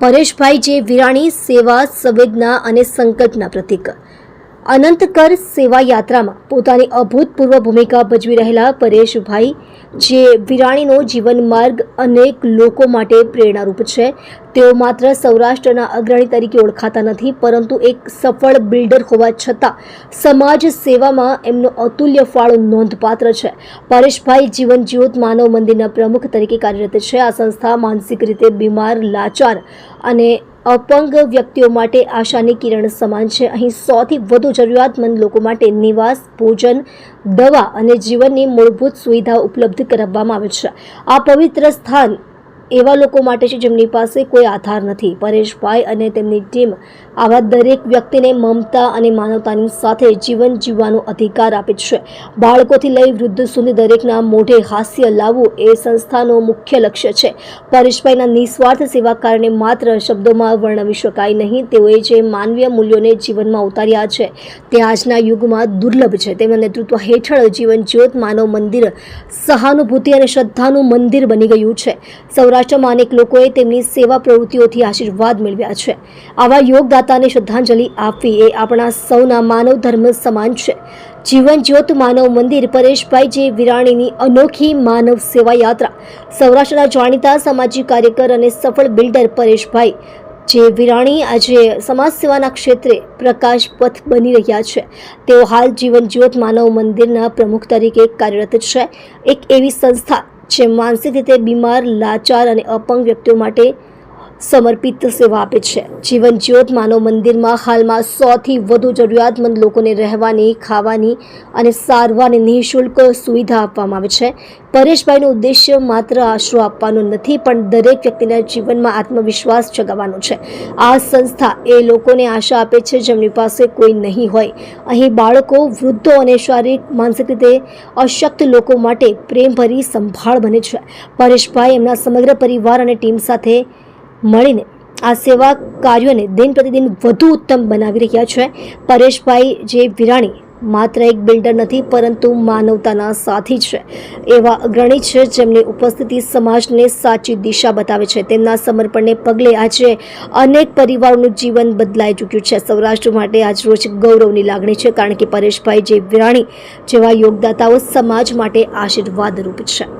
પરેશભાઈ જે વિરાણી સેવા સંવેદના અને સંકલ્પના પ્રતીક અનંતકર સેવા યાત્રામાં પોતાની અભૂતપૂર્વ ભૂમિકા ભજવી રહેલા પરેશભાઈ જે વિરાણીનો જીવન માર્ગ અનેક લોકો માટે પ્રેરણારૂપ છે। તેઓ માત્ર સૌરાષ્ટ્રના અગ્રણી તરીકે ઓળખાતા નથી, પરંતુ એક સફળ બિલ્ડર હોવા છતાં સમાજ સેવામાં એમનો અતુલ્ય ફાળો નોંધપાત્ર છે। પરેશભાઈ જીવન જ્યોત માનવ મંદિરના પ્રમુખ તરીકે કાર્યરત છે। આ સંસ્થા માનસિક રીતે બીમાર, લાચાર અને અપંગ વ્યક્તિઓ માટે આશાની કિરણ સમાન છે। અહીં 100થી વધુ જરૂરિયાતમંદ લોકો માટે નિવાસ, ભોજન, દવા અને જીવનની મૂળભૂત સુવિધાઓ ઉપલબ્ધ કરાવવામાં આવે છે। આ પવિત્ર સ્થાન એવા લોકો માટે છે જેમની પાસે કોઈ આધાર નથી। પરેશભાઈ અને તેમની ટીમ આવા દરેક વ્યક્તિને મમતા અને માનવતાની સાથે જીવન જીવવાનો અધિકાર આપે છે। બાળકોથી લઈ વૃદ્ધ સુધી દરેકના મોઢે હાસ્ય લાવવું એ સંસ્થાનો મુખ્ય લક્ષ્ય છે। પરેશભાઈના નિસ્વાર્થ સેવા કારણે માત્ર શબ્દોમાં વર્ણવી શકાય નહીં। તેઓએ જે માનવીય મૂલ્યોને જીવનમાં ઉતાર્યા છે તે આજના યુગમાં દુર્લભ છે। તેમના નેતૃત્વ હેઠળ જીવન જ્યોત માનવ મંદિર સહાનુભૂતિ અને શ્રદ્ધાનું મંદિર બની ગયું છે। સૌરાષ્ટ્રમાં અનેક લોકોએ તેમની સેવા પ્રવૃત્તિઓથી આશીર્વાદ મેળવ્યા છે। આવા યોગદાતાને શ્રદ્ધાંજલિ આપવી એ આપણા સૌના માનવ ધર્મ સમાન છે। જીવન જ્યોત માનવ મંદિર પરેશભાઈ જે વિરાણીની અનોખી માનવ સેવા યાત્રા સૌરાષ્ટ્રના જાણીતા સામાજિક કાર્યકર અને સફળ બિલ્ડર પરેશભાઈ જે વિરાણી આજે સમાજ સેવાના ક્ષેત્રે પ્રકાશ પથ બની રહ્યા છે। તેઓ હાલ જીવન જ્યોત માનવ મંદિરના પ્રમુખ તરીકે કાર્યરત છે। એક એવી સંસ્થા જે માનસિક રીતે બીમાર, લાચાર અને અપંગ વ્યક્તિઓ માટે સમર્પિત સેવા આપે છે। જીવન જ્યોત માનવ મંદિરમાં હાલમાં 100થી વધુ જરૂરિયાતમંદ લોકોને રહેવાની, ખાવાની અને સારવારની નિઃશુલ્ક સુવિધા આપવામાં આવે છે। પરેશભાઈનો ઉદ્દેશ્ય માત્ર આશરો આપવાનો નથી, પણ દરેક વ્યક્તિના જીવનમાં આત્મવિશ્વાસ જગાવવાનો છે। આ સંસ્થા એ લોકોને આશા આપે છે જેમની પાસે કોઈ નહીં હોય। અહીં બાળકો, વૃદ્ધો અને શારીરિક, માનસિક રીતે અશક્ત લોકો માટે પ્રેમભરી સંભાળ બને છે। પરેશભાઈ એમના સમગ્ર પરિવાર અને ટીમ સાથે મળીને આ સેવા કાર્યોને દિન પ્રતિદિન વધુ ઉત્તમ બનાવી રહ્યા છે। પરેશભાઈ જે વિરાણી માત્ર એક બિલ્ડર નથી, પરંતુ માનવતાના સાથી છે। એવા અગ્રણી છે જેમની ઉપસ્થિતિ સમાજને સાચી દિશા બતાવે છે। તેમના સમર્પણને પગલે આજે અનેક પરિવારોનું જીવન બદલાઈ ચૂક્યું છે। સૌરાષ્ટ્ર માટે આજ રોજ ગૌરવની લાગણી છે, કારણ કે પરેશભાઈ જે વિરાણી જેવા યોગદાતાઓ સમાજ માટે આશીર્વાદરૂપ છે।